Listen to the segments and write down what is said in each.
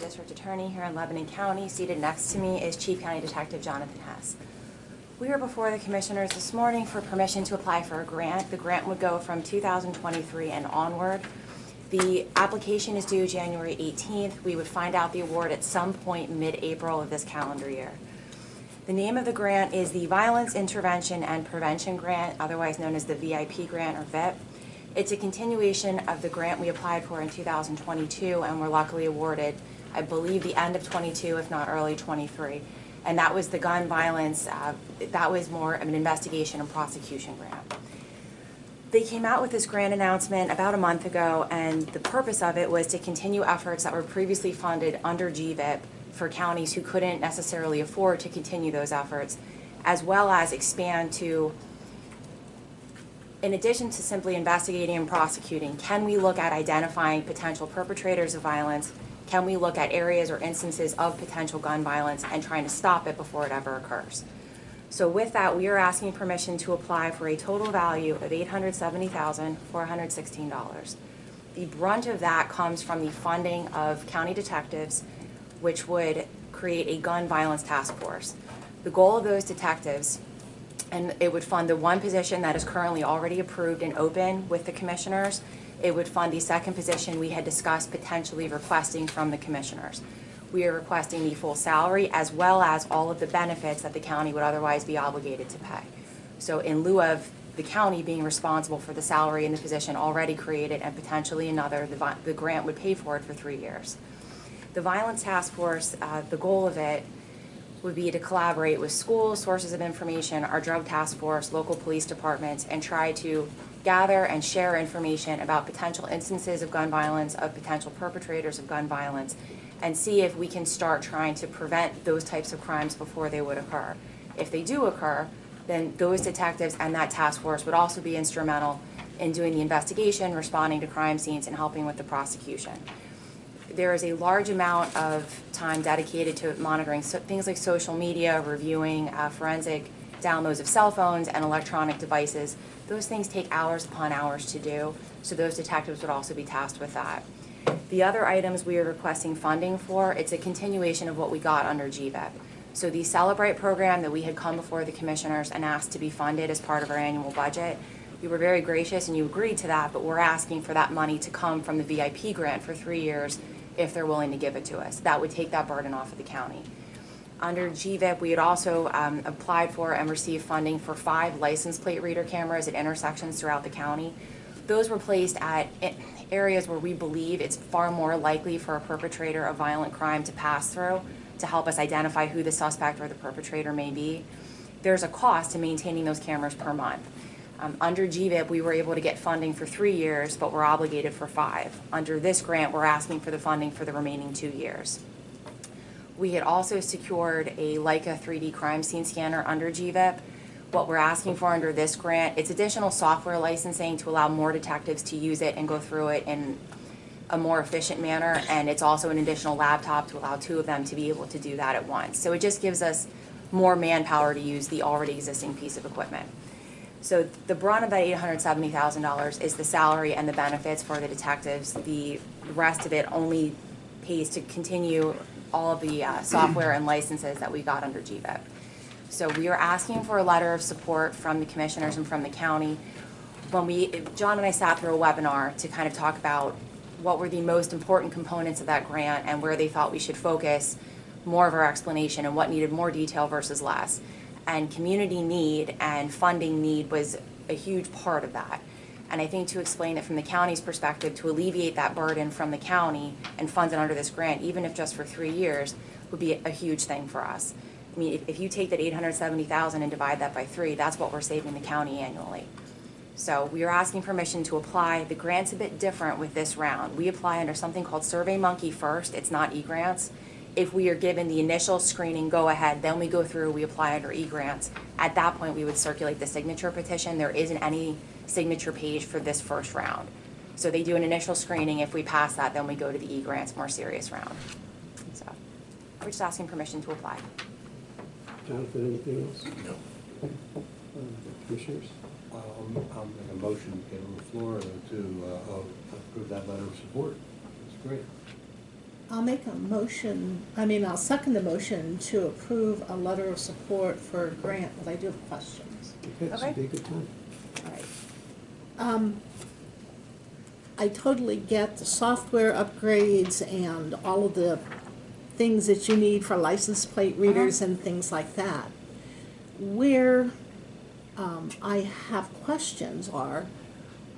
District Attorney here in Lebanon County. Seated next to me is Chief County Detective Jonathan Hess. We are before the Commissioners this morning for permission to apply for a grant. The grant would go from 2023 and onward. The application is due January 18th. We would find out the award at some point mid-April of this calendar year. The name of the grant is the Violence Intervention and Prevention Grant, otherwise known as the VIP grant or VIP. It's a continuation of the grant we applied for in 2022 and were luckily awarded, I believe, the end of 22, if not early 23. And that was the gun violence, that was more of an investigation and prosecution grant. They came out with this grant announcement about a month ago, and the purpose of it was to continue efforts that were previously funded under GVIP for counties who couldn't necessarily afford to continue those efforts, as well as expand to, in addition to simply investigating and prosecuting, can we look at identifying potential perpetrators of violence? Can we look at areas or instances of potential gun violence and trying to stop it before it ever occurs? So with that, we are asking permission to apply for a total value of $870,416. The brunt of that comes from the funding of county detectives, which would create a gun violence task force. The goal of those detectives, and it would fund the one position that is currently already approved and open with the Commissioners. It would fund the second position we had discussed potentially requesting from the Commissioners. We are requesting the full salary as well as all of the benefits that the county would otherwise be obligated to pay. So in lieu of the county being responsible for the salary and the position already created and potentially another, the grant would pay for it for 3 years. The Violence Task Force, the goal of it would be to collaborate with schools, sources of information, our drug task force, local police departments, and try to gather and share information about potential instances of gun violence, of potential perpetrators of gun violence, and see if we can start trying to prevent those types of crimes before they would occur. If they do occur, then those detectives and that task force would also be instrumental in doing the investigation, responding to crime scenes, and helping with the prosecution. There is a large amount of time dedicated to monitoring things like social media, reviewing forensic downloads of cell phones and electronic devices. Those things take hours upon hours to do, so those detectives would also be tasked with that. The other items we are requesting funding for, it's a continuation of what we got under GVIP. So the Celebrate program that we had come before the Commissioners and asked to be funded as part of our annual budget, you were very gracious and you agreed to that, but we're asking for that money to come from the VIP grant for 3 years if they're willing to give it to us. That would take that burden off of the county. Under GVIP, we had also applied for and received funding for 5 license plate reader cameras at intersections throughout the county. Those were placed at areas where we believe it's far more likely for a perpetrator of violent crime to pass through to help us identify who the suspect or the perpetrator may be. There's a cost to maintaining those cameras per month. Under GVIP, we were able to get funding for 3 years, but we're obligated for 5. Under this grant, we're asking for the funding for the remaining 2 years. We had also secured a Leica 3D crime scene scanner under GVIP. What we're asking for under this grant, it's additional software licensing to allow more detectives to use it and go through it in a more efficient manner, and it's also an additional laptop to allow 2 of them to be able to do that at once. So it just gives us more manpower to use the already existing piece of equipment. So the brunt of that $870,000 is the salary and the benefits for the detectives. The rest of it only pays to continue all of the software and licenses that we got under GVIP. So we are asking for a letter of support from the Commissioners and from the county. John and I sat through a webinar to kind of talk about what were the most important components of that grant and where they thought we should focus more of our explanation and what needed more detail versus less. And community need and funding need was a huge part of that. And I think to explain it from the county's perspective, to alleviate that burden from the county and fund it under this grant, even if just for 3 years, would be a huge thing for us. I mean, if you take that $870,000 and divide that by 3, that's what we're saving the county annually. So we are asking permission to apply. The grant's a bit different with this round. We apply under something called SurveyMonkey first. It's not e-grants. If we are given the initial screening go ahead, then we go through, we apply under e-grants. At that point, we would circulate the signature petition. There isn't any signature page for this first round. So they do an initial screening. If we pass that, then we go to the e-grants more serious round. So we're just asking permission to apply. Jonathan, anything else? No. Commissioners? I'll make a motion to get on the floor to approve that letter of support. That's great. I'll make a motion, I'll second the motion to approve a letter of support for a grant, but I do have questions. Okay, this would Okay. be a good time. All right. I totally get the software upgrades and all of the things that you need for license plate readers and things like that. Where I have questions are,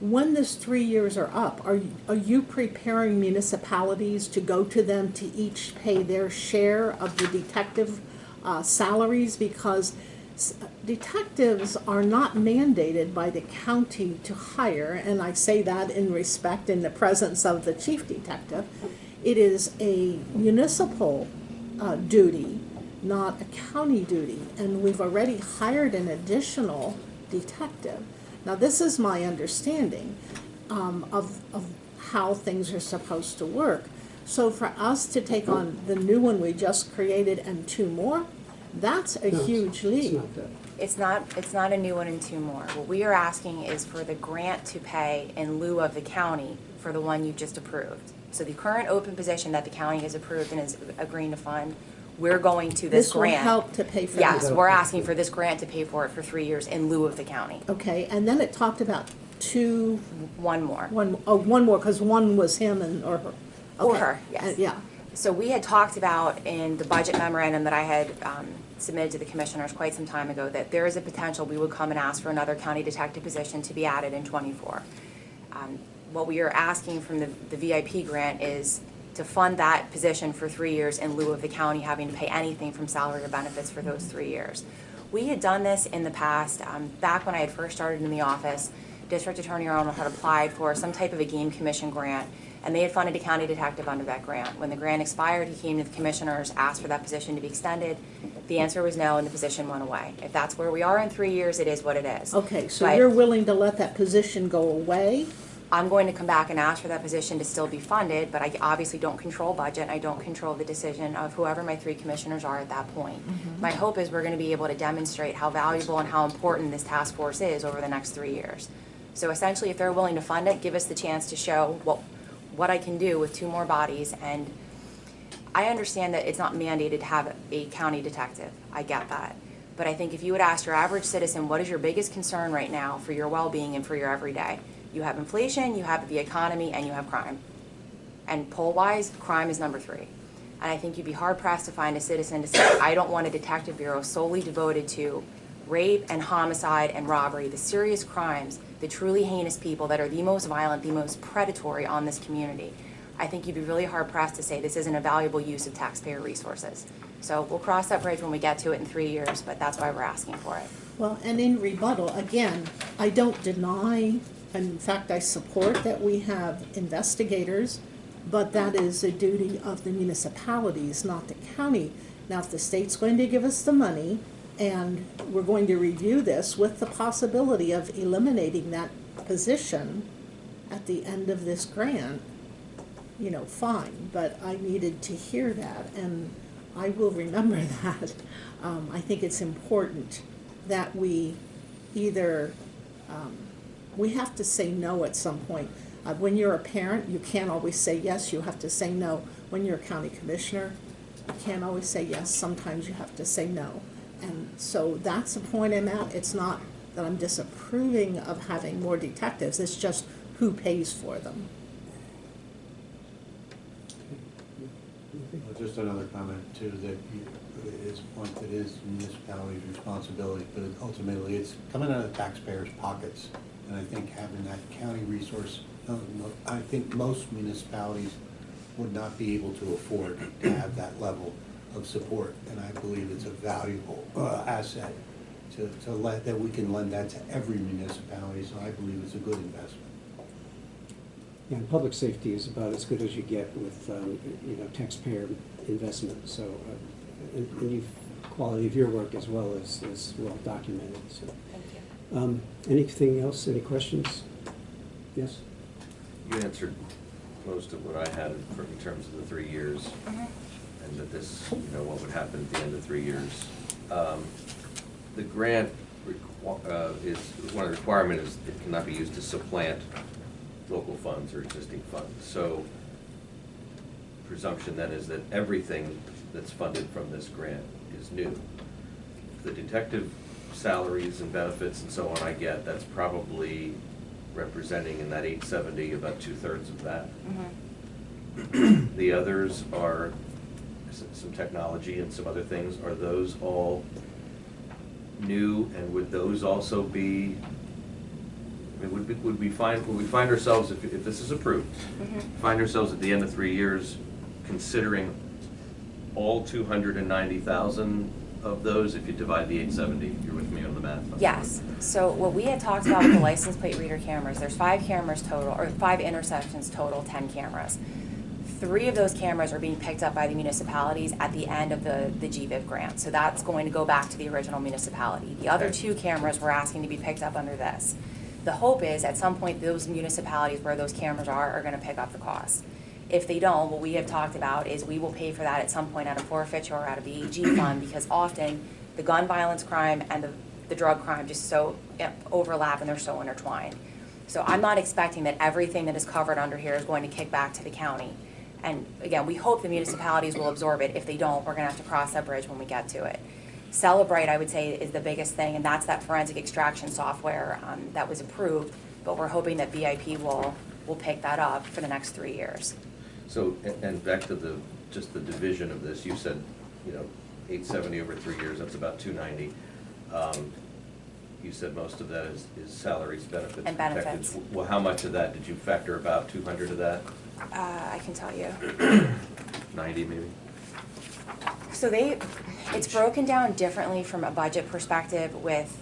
when this 3 years are up, are you preparing municipalities to go to them to each pay their share of the detective salaries? Because detectives are not mandated by the county to hire, and I say that in respect in the presence of the chief detective. It is a municipal duty, not a county duty, and we've already hired an additional detective. Now, this is my understanding of how things are supposed to work. So for us to take on the new one we just created and 2 more, that's a No, huge It's leap. not that. It's not a new one and 2 more. What we are asking is for the grant to pay in lieu of the county for the one you just approved. So the current open position that the county has approved and is agreeing to fund, we're going to this This will grant. help to pay for Yes, that. we're asking for this grant to pay for it for 3 years in lieu of the county. Okay, and then it talked about One more. one more, because one was him and, or her. Or Okay. her, yes. Yeah, So we had talked about in the budget memorandum that I had submitted to the commissioners quite some time ago that there is a potential we would come and ask for another county detective position to be added in '24. What we are asking from the VIP grant is to fund that position for 3 years in lieu of the county having to pay anything from salary or benefits for those 3 years. We had done this in the past, back when I had first started in the office. District Attorney Arnold had applied for some type of a game commission grant, and they had funded a county detective under that grant. When the grant expired, he came to the commissioners, asked for that position to be extended. The answer was no, and the position went away. If that's where we are in 3 years, it is what it is. okay, so But you're willing to let that position go away? I'm going to come back and ask for that position to still be funded, but I obviously don't control budget. I don't control the decision of whoever my 3 commissioners are at that point. My hope is we're going to be able to demonstrate how valuable and how important this task force is over the next 3 years. So essentially, if they're willing to fund it, give us the chance to show what I can do with 2 more bodies. And I understand that it's not mandated to have a county detective. I get that. But I think if you would ask your average citizen, what is your biggest concern right now for your well-being and for your everyday? You have inflation, you have the economy, and you have crime. And poll-wise, crime is number 3. And I think you'd be hard-pressed to find a citizen to say, I don't want a detective bureau solely devoted to rape and homicide and robbery, the serious crimes, the truly heinous people that are the most violent, the most predatory on this community. I think you'd be really hard-pressed to say this isn't a valuable use of taxpayer resources. So we'll cross that bridge when we get to it in 3 years, but that's why we're asking for it. Well, and in rebuttal, again, I don't deny, in fact, I support that we have investigators, but that is a duty of the municipalities, not the county. Now, if the state's going to give us the money, and we're going to review this with the possibility of eliminating that position at the end of this grant, fine, but I needed to hear that, and I will remember that. I think it's important that we either, we have to say no at some point. When you're a parent, you can't always say yes, you have to say no. When you're a county commissioner, you can't always say yes, sometimes you have to say no. And so that's the point I'm at. It's not that I'm disapproving of having more detectives, it's just who pays for them. Well, just another comment too, that is a point that is municipalities' responsibility, but ultimately it's coming out of taxpayers' pockets. And I think having that county resource, I think most municipalities would not be able to afford to have that level of support. And I believe it's a valuable asset that we can lend that to every municipality. So I believe it's a good investment. Yeah, and public safety is about as good as you get with, taxpayer investment. So, and quality of your work as well is well documented. So, Thank you. Anything else? Any questions? Yes. You answered most of what I had in terms of the 3 years, and that this, what would happen at the end of 3 years. The grant is, one of the requirements is it cannot be used to supplant local funds or existing funds. So presumption then is that everything that's funded from this grant is new. The detective salaries and benefits and so on I get, that's probably representing in that 870 about 2/3 of that. The others are some technology and some other things. Are those all new, and would those also be, I mean, would we find ourselves, if this is approved, find ourselves at the end of 3 years considering all 290,000 of those if you divide the 870? You're with me on the math? Yes, so what we had talked about with the license plate reader cameras, there's 5 cameras total, or 5 intersections total, 10 cameras. 3 of those cameras are being picked up by the municipalities at the end of the GVIV grant, so that's going to go back to the original municipality. The other 2 cameras we're asking to be picked up under this. The hope is at some point those municipalities where those cameras are gonna pick up the cost. If they don't, what we have talked about is we will pay for that at some point out of forfeiture or out of BAG fund, because often the gun violence crime and the drug crime just so overlap and they're so intertwined. So I'm not expecting that everything that is covered under here is going to kick back to the county. And again, we hope the municipalities will absorb it. If they don't, we're gonna have to cross that bridge when we get to it. Celebrate, I would say, is the biggest thing, and that's that forensic extraction software that was approved, but we're hoping that BIP will pick that up for the next 3 years. So, and back to just the division of this, you said, 870 over 3 years, that's about 290. You said most of that is salaries, benefits. And benefits. Protected. Well, how much of that, did you factor about 200 of that? I can tell you. 90 maybe? So it's broken down differently from a budget perspective with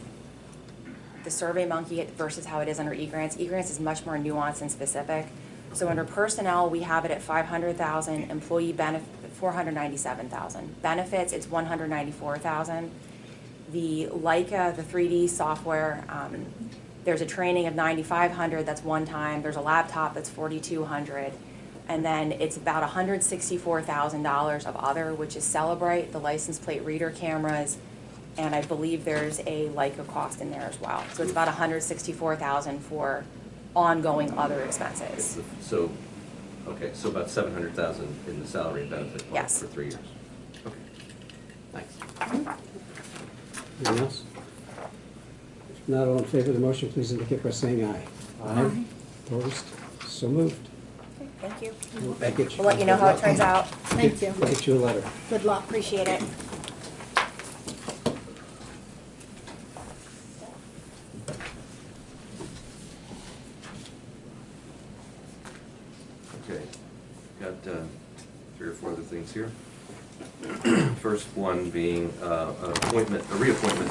the SurveyMonkey versus how it is under eGrants. eGrants is much more nuanced and specific. So under personnel, we have it at 500,000, employee benefit, 497,000. Benefits, it's 194,000. The Leica, the 3D software, there's a training of 9,500, that's one time. There's a laptop that's 4,200. And then it's about $164,000 of other, which is Celebrate, the license plate reader cameras, and I believe there's a Leica cost in there as well. So it's about $164,000 for ongoing other expenses. So about 700,000 in the salary and benefit part Yes. for 3 years. Okay, thanks. Anything else? If not, all in favor of the motion, please indicate by saying aye. Aye. Opposed? So moved. Okay, thank you. We'll We'll let you know how it turns out. Thank you. We'll get you a letter. Good luck. Appreciate it. Okay, got 3 or 4 other things here. First one being a reappointment